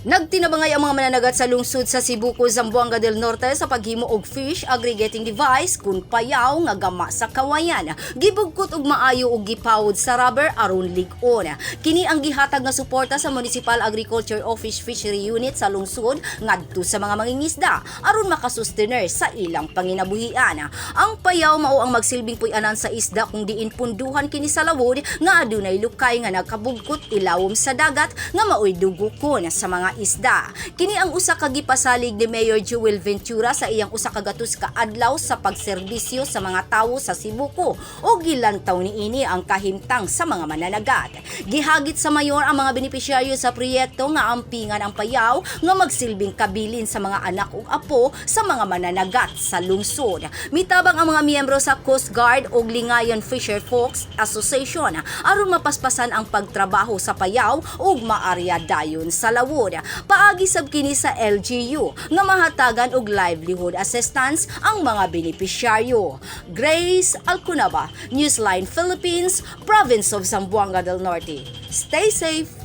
Nagtinabangay ang mga mananagat sa lungsod sa Cebu, Zamboanga del Norte sa paghimo og fish aggregating device kun payaw nga gama sa kawayan. Gibugkot og maayo og gipawod sa rubber aron lig-on. Kini ang gihatag nga suporta sa Municipal Agriculture Office Fishery Unit sa lungsod ngadto sa mga mangingisda aron makasustener sa ilang panginabuhian. Ang payaw mao ang magsilbing puy-anan sa isda kung diin punduhan kini sa lawod nga adunay lukay nga nagkabugkot ilawom sa dagat nga maoy dugukon sa mga isda. Kini ang usa ka gipasalig ni Mayor Joel Ventura sa iyang usa ka gatos ka adlaw sa pagserbisyo sa mga tawo sa Cebu o gilantaw niini ang kahimtang sa mga mananagat. Gihagit sa mayor ang mga benepisyaryo sa proyekto nga ampingan ang payaw nga magsilbing kabilin sa mga anak ug apo sa mga mananagat sa lungsod. Mitabang ang mga miyembro sa Coast Guard ug Lingayen Fisher Folks Association aron mapaspasan ang pagtrabaho sa payaw ug maarya dayon sa lawod. Paagi sab kini sa LGU nga mahatagan og livelihood assistance ang mga benepisyaryo. Grace Alcunaba, Newsline Philippines, Province of Zamboanga del Norte. Stay safe.